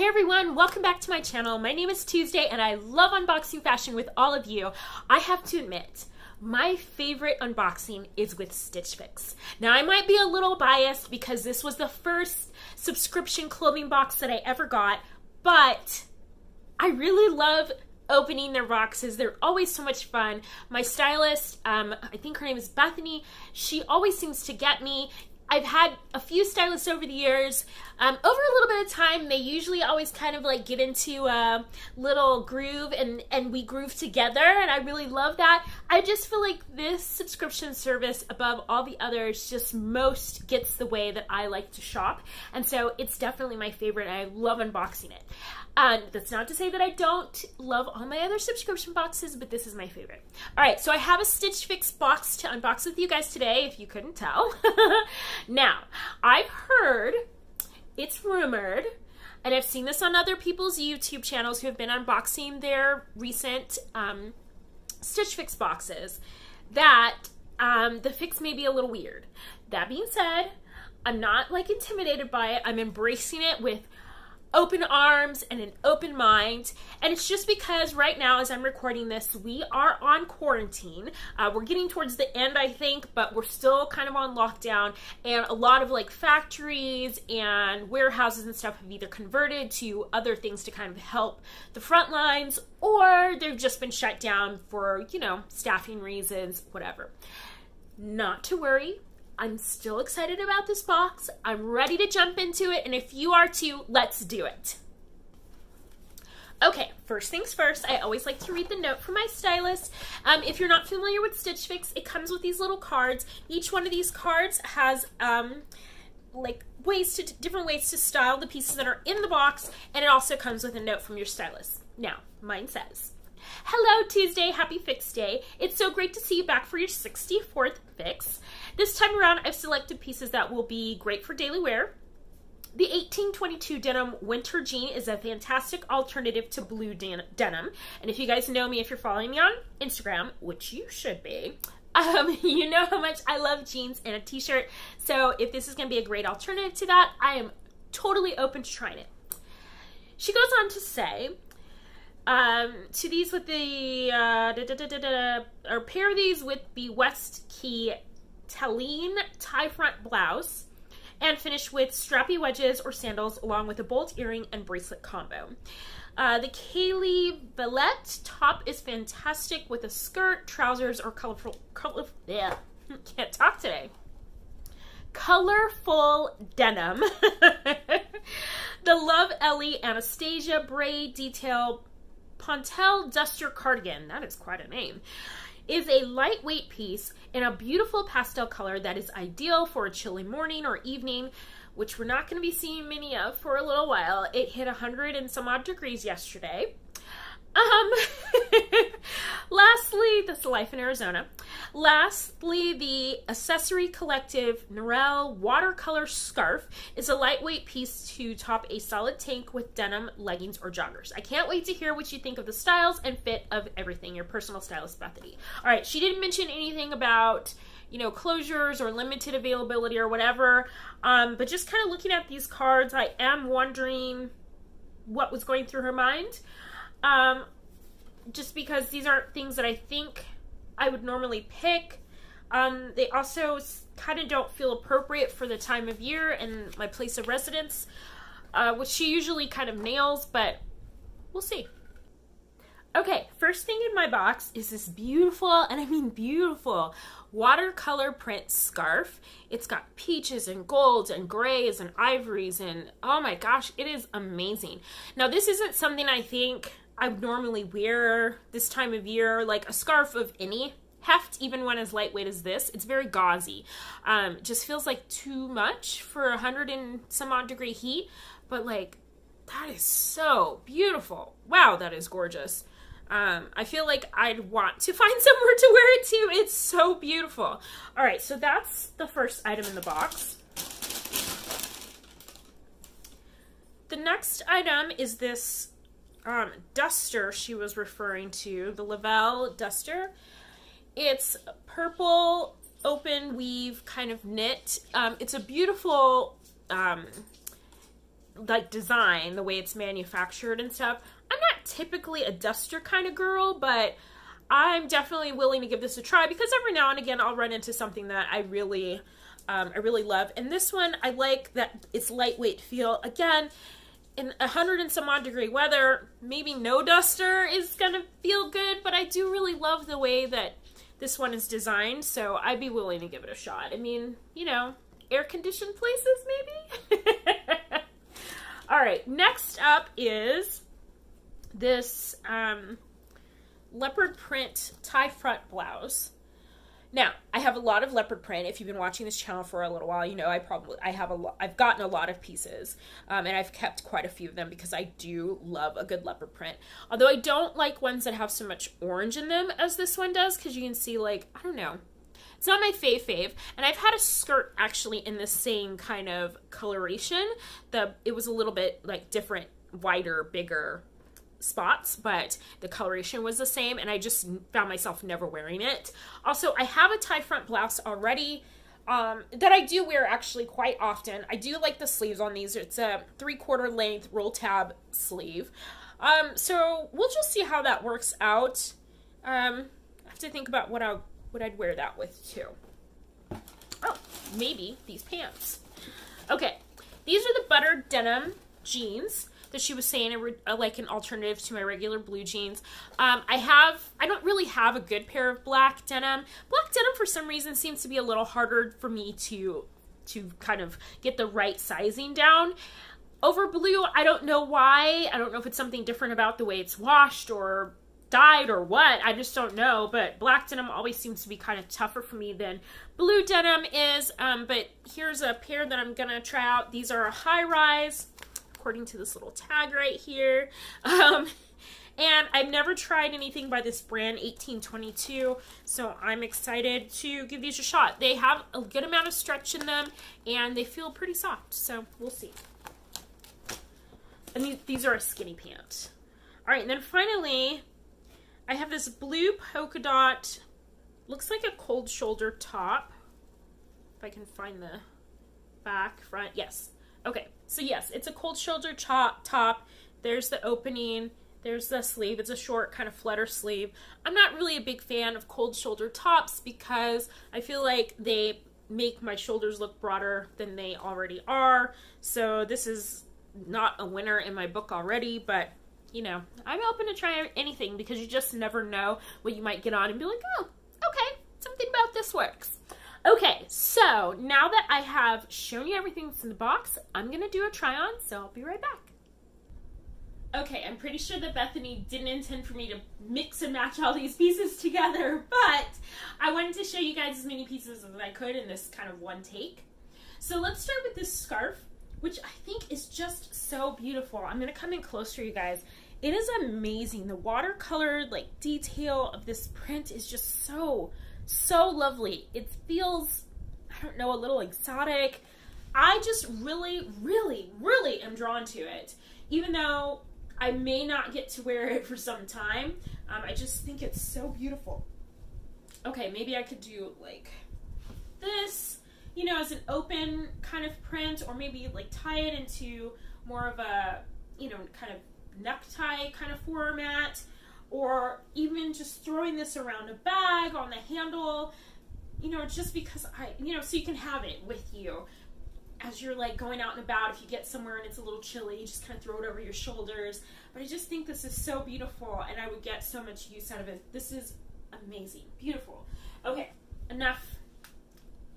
Hey everyone, welcome back to my channel. My name is Tuesday and I love unboxing fashion with all of you. I have to admit, my favorite unboxing is with Stitch Fix. Now I might be a little biased because this was the first subscription clothing box that I ever got, but I really love opening their boxes. They're always so much fun. My stylist, I think her name is Bethany, she always seems to get me. I've had a few stylists over the years. Over a little bit of time, they usually always kind of like get into a little groove and we groove together, and I really love that. I just feel like this subscription service above all the others just most gets the way that I like to shop, and so it's definitely my favorite. I love unboxing it. That's not to say that I don't love all my other subscription boxes, but this is my favorite. All right, so I have a Stitch Fix box to unbox with you guys today, if you couldn't tell. Now, I've heard, it's rumored, and I've seen this on other people's YouTube channels who have been unboxing their recent Stitch Fix boxes, that the fix may be a little weird. That being said, I'm not like intimidated by it. I'm embracing it with open arms and an open mind, and it's just because right now as I'm recording this we are on quarantine. We're getting towards the end, I think, but we're still kind of on lockdown, and a lot of like factories and warehouses and stuff have either converted to other things to kind of help the front lines, or they've just been shut down for, you know, staffing reasons, whatever. Not to worry, I'm still excited about this box. I'm ready to jump into it, and if you are too, let's do it. Okay, first things first, I always like to read the note from my stylist. If you're not familiar with Stitch Fix, it comes with these little cards. Each one of these cards has like different ways to style the pieces that are in the box, and it also comes with a note from your stylist. Now, mine says, "Hello Tuesday, happy Fix Day. It's so great to see you back for your 64th Fix. This time around, I've selected pieces that will be great for daily wear. The 1822 denim winter jean is a fantastic alternative to blue denim. And if you guys know me, if you're following me on Instagram, which you should be, you know how much I love jeans and a t-shirt. So if this is going to be a great alternative to that, I am totally open to trying it." She goes on to say, to these with the, or pair these with the Wes Key Taleen tie front blouse, and finish with strappy wedges or sandals along with a bolt earring and bracelet combo. The Kaileigh Valette top is fantastic with a skirt, trousers, or colorful denim. The Love Ellie Anastasia braid detail Pontel duster cardigan, that is quite a name, is a lightweight piece in a beautiful pastel color that is ideal for a chilly morning or evening, which we're not going to be seeing many of for a little while. It hit 100 and some odd degrees yesterday. Lastly, this is life in Arizona. Lastly, the Accessory Collective Nirel watercolor scarf is a lightweight piece to top a solid tank with denim, leggings, or joggers. I can't wait to hear what you think of the styles and fit of everything. Your personal stylist, Bethany. All right, she didn't mention anything about, you know, closures or limited availability or whatever, but just kind of looking at these cards, I am wondering what was going through her mind. Just because these aren't things that I think I would normally pick. They also kind of don't feel appropriate for the time of year and my place of residence, which she usually kind of nails, but we'll see. Okay, first thing in my box is this beautiful, and I mean beautiful, watercolor print scarf. It's got peaches and golds and grays and ivories, and oh my gosh, it is amazing. Now this isn't something I think I would normally wear this time of year, like a scarf of any heft, even when as lightweight as this. It's very gauzy. It just feels like too much for 100 and some odd degree heat, but like, that is so beautiful. Wow, that is gorgeous. I feel like I'd want to find somewhere to wear it to. It's so beautiful. All right, so that's the first item in the box. The next item is this duster she was referring to, the Leopard duster. It's purple open weave kind of knit. It's a beautiful like design, the way it's manufactured and stuff. I'm not typically a duster kind of girl, but I'm definitely willing to give this a try because every now and again I'll run into something that I really love. And this one, I like that it's lightweight feel. Again, in 100 and some odd degree weather, maybe no duster is gonna feel good, but I do really love the way that this one is designed, so I'd be willing to give it a shot. I mean, you know, air-conditioned places, maybe? All right, next up is this leopard print tie front blouse. Now, I have a lot of leopard print. If you've been watching this channel for a little while, you know I've gotten a lot of pieces, and I've kept quite a few of them because I do love a good leopard print. Although I don't like ones that have so much orange in them as this one does, because you can see, like, I don't know. It's not my fave, and I've had a skirt actually in the same kind of coloration. It was a little bit like different, wider, bigger spots, but the coloration was the same, and I just found myself never wearing it. Also, I have a tie front blouse already that I do wear actually quite often. I do like the sleeves on these. It's a 3/4 length roll tab sleeve. So we'll just see how that works out. I have to think about what I'd wear that with too. Oh, maybe these pants. Okay, these are the buttered denim jeans that she was saying are like an alternative to my regular blue jeans. I don't really have a good pair of black denim. Black denim for some reason seems to be a little harder for me to kind of get the right sizing down. Over blue, I don't know why. I don't know if it's something different about the way it's washed or dyed or what. I just don't know, but black denim always seems to be kind of tougher for me than blue denim is. But here's a pair that I'm gonna try out. These are a high rise, according to this little tag right here. And I've never tried anything by this brand, 1822, so I'm excited to give these a shot. They have a good amount of stretch in them, and they feel pretty soft, so we'll see. And these are a skinny pant. All right, and then finally, I have this blue polka dot, looks like a cold shoulder top. If I can find the back, front, yes. Okay, so yes, it's a cold shoulder top. There's the opening. There's the sleeve. It's a short kind of flutter sleeve. I'm not really a big fan of cold shoulder tops because I feel like they make my shoulders look broader than they already are. So this is not a winner in my book already, but you know, I'm open to try anything because you just never know what you might get on and be like, oh, okay, something about this works. Okay, so now that I have shown you everything that's in the box, I'm gonna do a try on, so I'll be right back. Okay, I'm pretty sure that Bethany didn't intend for me to mix and match all these pieces together, but I wanted to show you guys as many pieces as I could in this kind of one take. So let's start with this scarf, which I think is just so beautiful. I'm gonna come in closer, you guys. It is amazing. The watercolor like detail of this print is just so lovely. It feels, I don't know, a little exotic. I just really am drawn to it. Even though I may not get to wear it for some time, I just think it's so beautiful. Okay, maybe I could do like this, you know, as an open kind of print, or maybe like tie it into more of a, you know, kind of necktie kind of format, or even just throwing this around a bag on the handle, you know, just because you know, so you can have it with you as you're like going out and about. If you get somewhere and it's a little chilly, you just kind of throw it over your shoulders. But I just think this is so beautiful, and I would get so much use out of it. This is amazing, beautiful. Okay, enough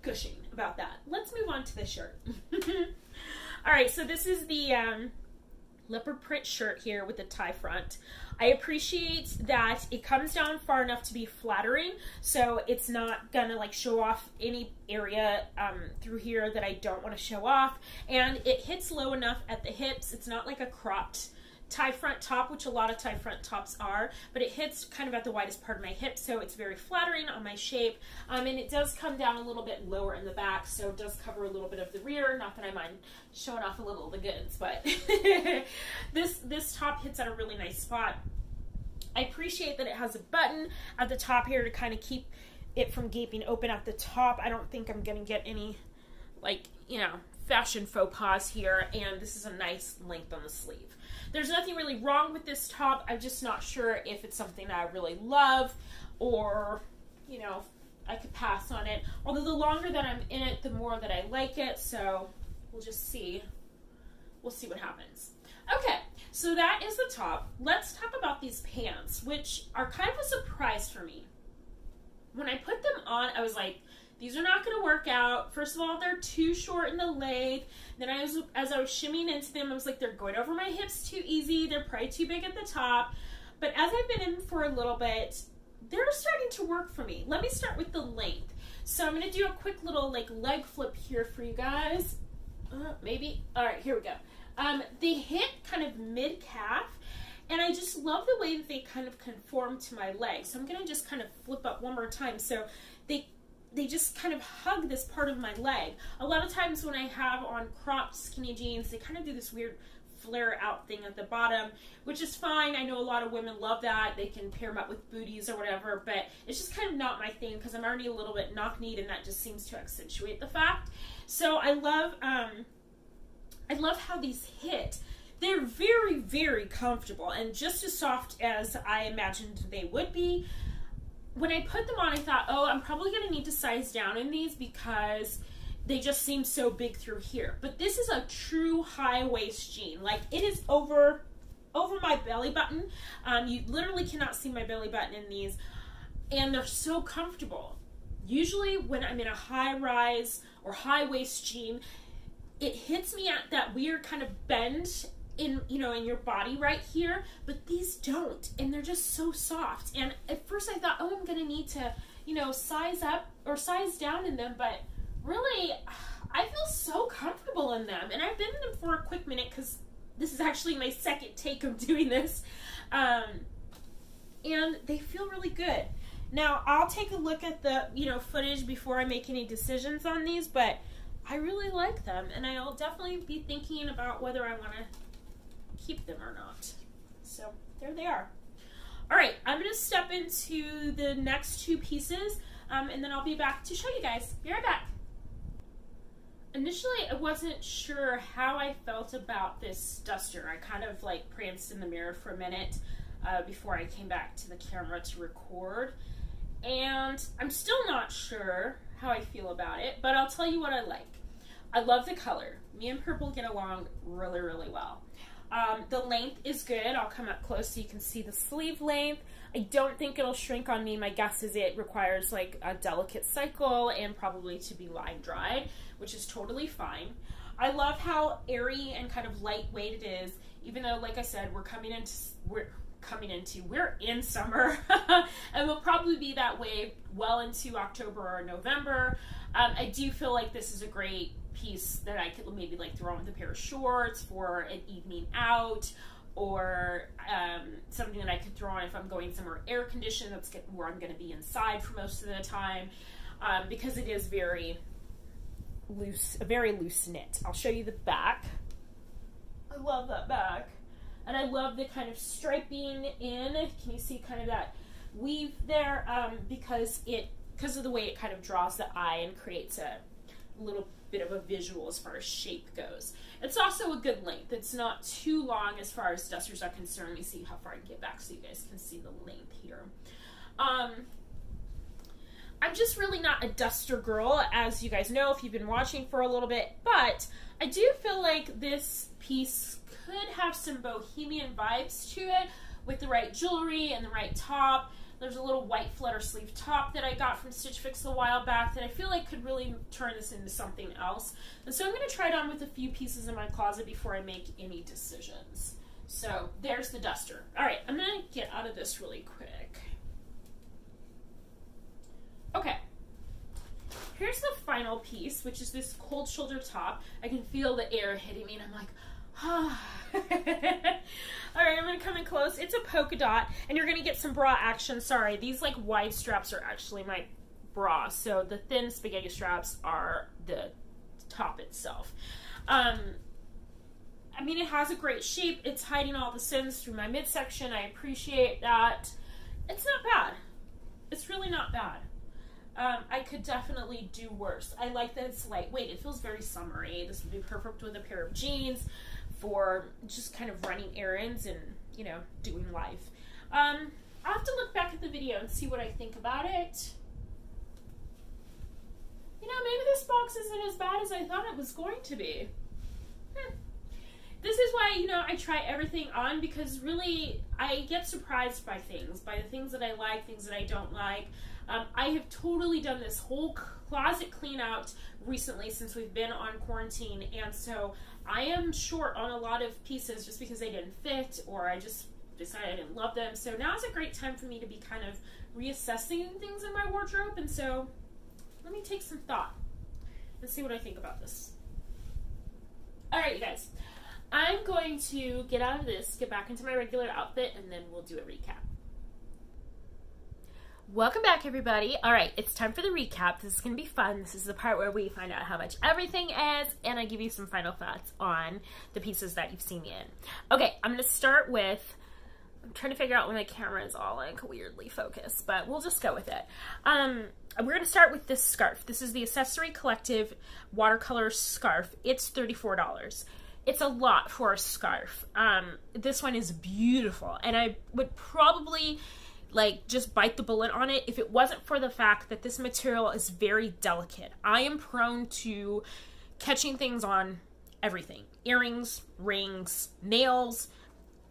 gushing about that. Let's move on to the shirt. All right, so this is the leopard print shirt here with the tie front. I appreciate that it comes down far enough to be flattering, so it's not gonna like show off any area through here that I don't want to show off, and it hits low enough at the hips. It's not like a cropped tie front top, which a lot of tie front tops are, but it hits kind of at the widest part of my hip, so it's very flattering on my shape, and it does come down a little bit lower in the back, so it does cover a little bit of the rear. Not that I mind showing off a little of the goods, but this top hits at a really nice spot. I appreciate that it has a button at the top here to kind of keep it from gaping open at the top. I don't think I'm gonna get any, like, you know, fashion faux pas here, and this is a nice length on the sleeve. There's nothing really wrong with this top. I'm just not sure if it's something that I really love, or, you know, I could pass on it. Although the longer that I'm in it, the more that I like it, so we'll just see. We'll see what happens. Okay, so that is the top. Let's talk about these pants, which are kind of a surprise for me. When I put them on, I was like, these are not going to work out. First of all, they're too short in the leg. Then as I was shimmying into them, I was like, they're going over my hips too easy. They're probably too big at the top. But as I've been in for a little bit, they're starting to work for me. Let me start with the length. So I'm going to do a quick little like leg flip here for you guys. Maybe. All right, here we go. They hit kind of mid-calf, and I just love the way that they kind of conform to my leg. So I'm going to just kind of flip up one more time. So they just kind of hug this part of my leg. A lot of times when I have on cropped skinny jeans, they kind of do this weird flare out thing at the bottom, which is fine. I know a lot of women love that. They can pair them up with booties or whatever, but it's just kind of not my thing because I'm already a little bit knock-kneed, and that just seems to accentuate the fact. So I love how these hit. They're very, very comfortable and just as soft as I imagined they would be. When I put them on, I thought, oh, I'm probably going to need to size down in these because they just seem so big through here. But this is a true high waist jean. Like, it is over my belly button. You literally cannot see my belly button in these, and they're so comfortable. Usually when I'm in a high rise or high waist jean, it hits me at that weird kind of bend in, you know, in your body right here, but these don't, and they're just so soft. And at first I thought, oh, I'm gonna need to, you know, size up or size down in them, but really I feel so comfortable in them. And I've been in them for a quick minute because this is actually my second take of doing this, and they feel really good. Now I'll take a look at the, you know, footage before I make any decisions on these, but I really like them, and I'll definitely be thinking about whether I want to keep them or not. So there they are. All right, I'm going to step into the next two pieces, and then I'll be back to show you guys. Be right back. Initially, I wasn't sure how I felt about this duster. I kind of like pranced in the mirror for a minute before I came back to the camera to record, and I'm still not sure how I feel about it, but I'll tell you what I like. I love the color. Me and purple get along really, really well. The length is good. I'll come up close so you can see the sleeve length. I don't think it'll shrink on me. My guess is it requires like a delicate cycle and probably to be line dried, which is totally fine. I love how airy and kind of lightweight it is, even though, like I said, we're in summer, and we'll probably be that way well into October or November. I do feel like this is a great piece that I could maybe like throw on with a pair of shorts for an evening out, or something that I could throw on if I'm going somewhere air conditioned where I'm going to be inside for most of the time, because it is very loose, a very loose knit. I'll show you the back. I love that back. And I love the kind of striping in. Can you see kind of that weave there? Because of the way it kind of draws the eye and creates a little bit of a visual as far as shape goes. It's also a good length. It's not too long as far as dusters are concerned. Let me see how far I can get back so you guys can see the length here. I'm just really not a duster girl, as you guys know if you've been watching for a little bit, but I do feel like this piece could have some bohemian vibes to it with the right jewelry and the right top. There's a little white flutter sleeve top that I got from Stitch Fix a while back that I feel like could really turn this into something else. And so I'm going to try it on with a few pieces in my closet before I make any decisions. So there's the duster. All right, I'm going to get out of this really quick. Okay. Here's the final piece, which is this cold shoulder top. I can feel the air hitting me, and I'm like, ah. All right, I'm going to come in close. It's a polka dot, and you're going to get some bra action. Sorry, these like wide straps are actually my bra, so the thin spaghetti straps are the top itself. I mean, it has a great shape. It's hiding all the seams through my midsection. I appreciate that. It's not bad. It's really not bad. I could definitely do worse. I like that it's lightweight. It feels very summery. This would be perfect with a pair of jeans for just kind of running errands and, you know, doing life. I'll have to look back at the video and see what I think about it. You know, maybe this box isn't as bad as I thought it was going to be. This is why, you know, I try everything on, because really I get surprised by the things that I like, things that I don't like. I have totally done this whole closet clean out recently since we've been on quarantine, and so I am short on a lot of pieces just because they didn't fit, or I just decided I didn't love them. So now is a great time for me to be kind of reassessing things in my wardrobe, and so let me take some thought and see what I think about this. Alright, you guys. I'm going to get out of this, get back into my regular outfit, and then we'll do a recap. Welcome back, everybody. All right, it's time for the recap. This is going to be fun. This is the part where we find out how much everything is, and I give you some final thoughts on the pieces that you've seen me in. Okay, I'm going to start with, I'm trying to figure out when my camera is all like weirdly focused, but we'll just go with it. We're going to start with this scarf. This is the Accessory Collective Watercolor Scarf. It's $34. It's a lot for a scarf. This one is beautiful, and I would probably like just bite the bullet on it if it wasn't for the fact that this material is very delicate. I am prone to catching things on everything. Earrings, rings, nails,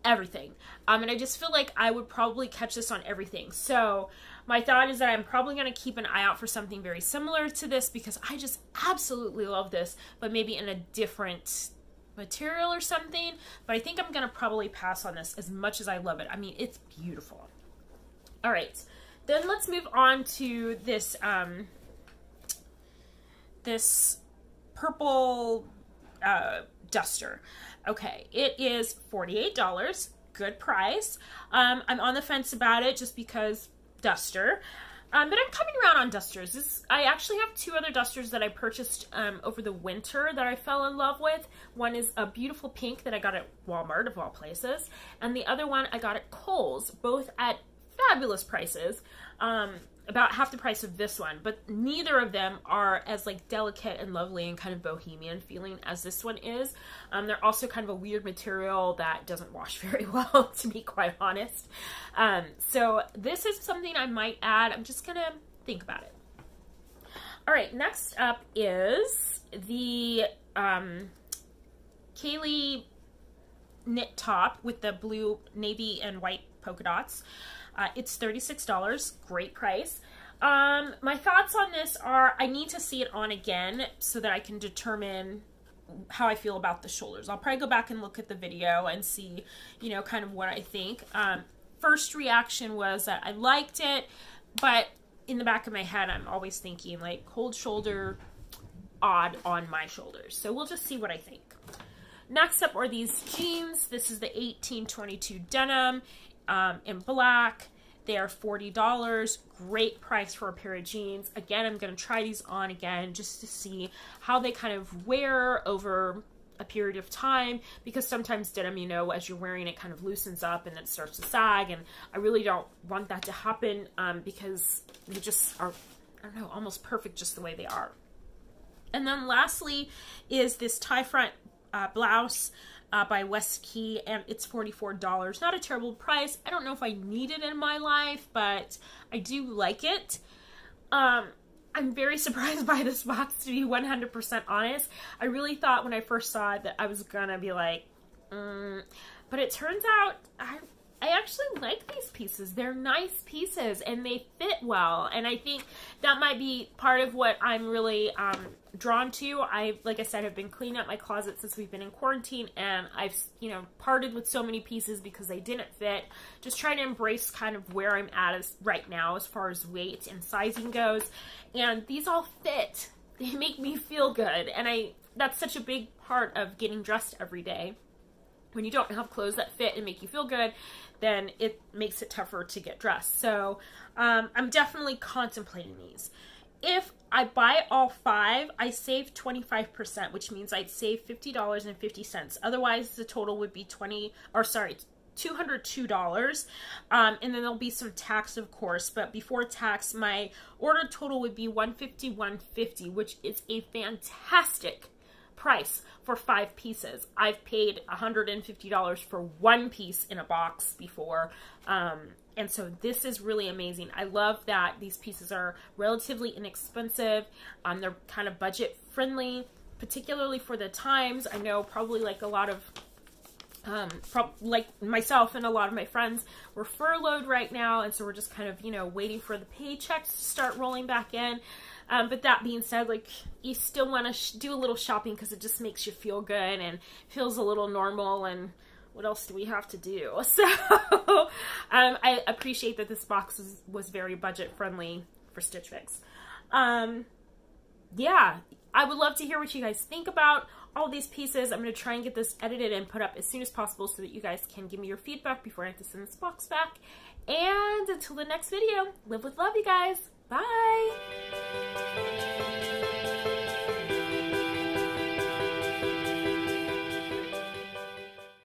everything. And I just feel like I would probably catch this on everything. So my thought is that I'm probably going to keep an eye out for something very similar to this, because I just absolutely love this, but maybe in a different material or something. But I think I'm going to probably pass on this as much as I love it. I mean, it's beautiful. All right, then let's move on to this this purple duster. Okay, it is $48, good price. I'm on the fence about it just because duster, but I'm coming around on dusters. I actually have two other dusters that I purchased over the winter that I fell in love with. One is a beautiful pink that I got at Walmart, of all places, and the other one I got at Kohl's, both at fabulous prices, about half the price of this one, but neither of them are as like delicate and lovely and kind of bohemian feeling as this one is. They're also kind of a weird material that doesn't wash very well, to be quite honest. So this is something I might add. I'm just gonna think about it. All right, next up is the Kaley Knit top with the blue, navy, and white polka dots. It's $36, great price. My thoughts on this are I need to see it on again so that I can determine how I feel about the shoulders. I'll probably go back and look at the video and see, you know, kind of what I think. First reaction was that I liked it, but in the back of my head, I'm always thinking like cold shoulder, odd on my shoulders. So we'll just see what I think. Next up are these jeans. This is the 1822 denim. In black. They are $40. Great price for a pair of jeans. Again, I'm going to try these on again just to see how they kind of wear over a period of time, because sometimes denim, you know, as you're wearing it kind of loosens up and then it starts to sag, and I really don't want that to happen because they just are, I don't know, almost perfect just the way they are. And then lastly is this tie front blouse by Wes Key, and it's $44. Not a terrible price. I don't know if I need it in my life, but I do like it. I'm very surprised by this box, to be 100% honest. I really thought when I first saw it that I was gonna be like, but it turns out I actually like these pieces. They're nice pieces and they fit well, and I think that might be part of what I'm really drawn to. Like I said, have been cleaning up my closet since we've been in quarantine, and I've, you know, parted with so many pieces because they didn't fit. Just trying to embrace kind of where I'm at right now as far as weight and sizing goes, and these all fit. They make me feel good, and that's such a big part of getting dressed every day. When you don't have clothes that fit and make you feel good, then it makes it tougher to get dressed. So I'm definitely contemplating these. If I buy all 5, I save 25%, which means I'd save $50.50. Otherwise, the total would be $202. And then there'll be some tax, of course, but before tax, my order total would be $151.50, which is a fantastic price for 5 pieces. I've paid $150 for 1 piece in a box before, and so this is really amazing. I love that these pieces are relatively inexpensive. They're kind of budget friendly, particularly for the times. I know probably like a lot of like myself and a lot of my friends, we're furloughed right now, and so we're just kind of, you know, waiting for the paychecks to start rolling back in. But that being said, like, you still want to do a little shopping because it just makes you feel good and feels a little normal, and what else do we have to do? So I appreciate that this box was very budget friendly for Stitch Fix. Yeah, I would love to hear what you guys think about all these pieces. I'm going to try and get this edited and put up as soon as possible so that you guys can give me your feedback before I have to send this box back. And until the next video, live with love, you guys. Bye!